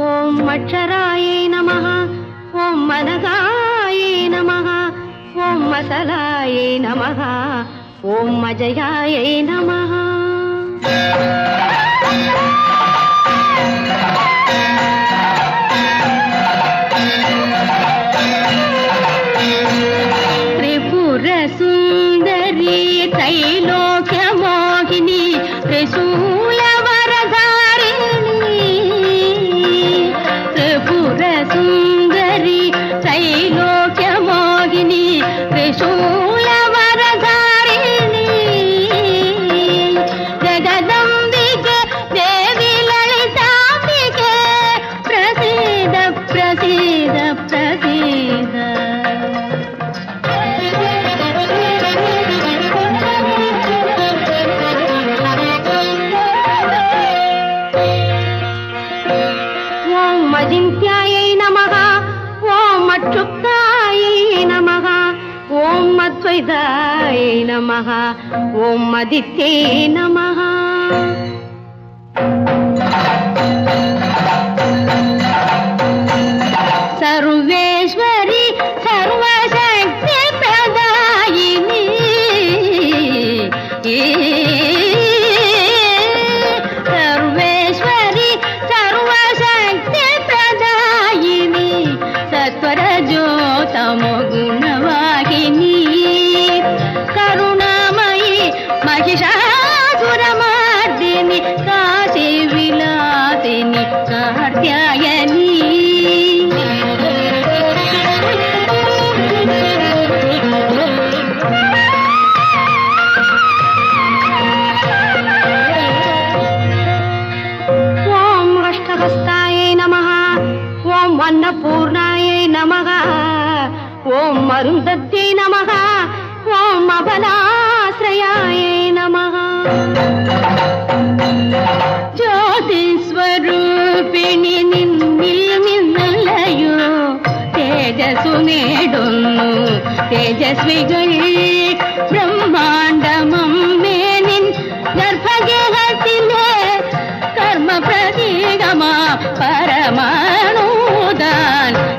ஓம் அக்ஷராயே நமஹ, ஓம் மனசாயே நமஹ, ஓம் மசலாயே நமஹ, ஓம் அஜயாயே நமஹ. त्रिपुर सुंदरी त्रैलोक्य मोहिनी त्रिशूल वरधारिणी, त्रिपुर सुंदरी त्रैलोक्य मोहिनी त्रिशूल वरधारिणी, जगदंबिके देवी ललितांबिके प्रसीद प्रसीद प्रसीद. ஓம் அஜித்யாயை நமஹ, ஓம் அச்சுப்தாயை நமஹ, ஓம் அத்வைதாயை நமஹ, ஓம் அதித்யே நமஹ. सर्वेश्वरी सर्वशक्ति प्रदायिनी, सर्वेश्वरी सर्वशक्ति प्रदायिनी, सत्वरजोतमो गुणवाहिनी, करुणामयी महिषासुरमर्दिनी, काशी विलासिनी कात्यायनी. ஓம் அஷ்டஹஸ்தாயை நமஹ, ஓம் அன்னபூர்ணாயை நமஹ, ஓம் மருந்தத்தை நமஹ, ஓம் அபலாஸ்ரயாயை நமஹ. ಜ್ಯೋತಿ ಸ್ವರೂಪಿಣಿ ನಿನ್ನಿಲ್ ನಿನ್ನಲ್ಲಯೋ ತೇಜಸ್ಸು ನೀಡುന്നു ತೇಜಸ್ವಿಗಳ್, ಬ್ರಹ್ಮಾಂಡಮಮ್ಮೆ ನಿನ್ ಗರ್ಭಗೆ ಹತ್ತಿಲೆ ಕರ್ಮ ಪ್ರತಿಗಮ ಪರಮಾಣುದಾನ್.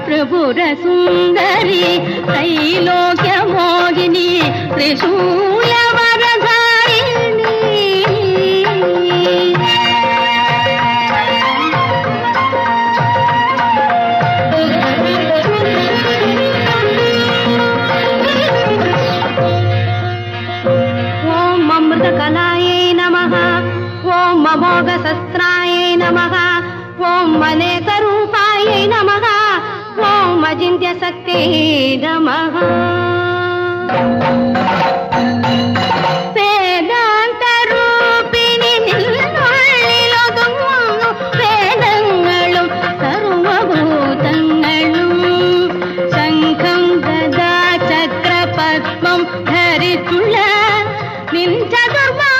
ತ್ರಿಪುರ ಸುಂದರಿ ತ್ರೈಲೋಕ್ಯ ಮೋಹಿನಿ ತ್ರಿಶೂಲ ವರಧಾರಿಣಿ. ஓம் அமிர்தகலாயை நமஹ, ஓம் அமோಘಶಸ್ತ್ರಾயை நமஹ, ஓம் அநேகரூபாயை நமஹ, ஓம் அಜಿಂತ್ಯಶಕ್ತಿಯೇ நமஹ. വേദാന്ത ರೂಪಿಣಿ നിന്നുള്ളിലൊതുങ്ങുന്നു വേദങ്ങളും സർവഭൂതങ്ങളും, ശംഖം ഗദാ ചക്ര പദ്മം ധരിച്ചുള്ള നിൻ ചതുർബാ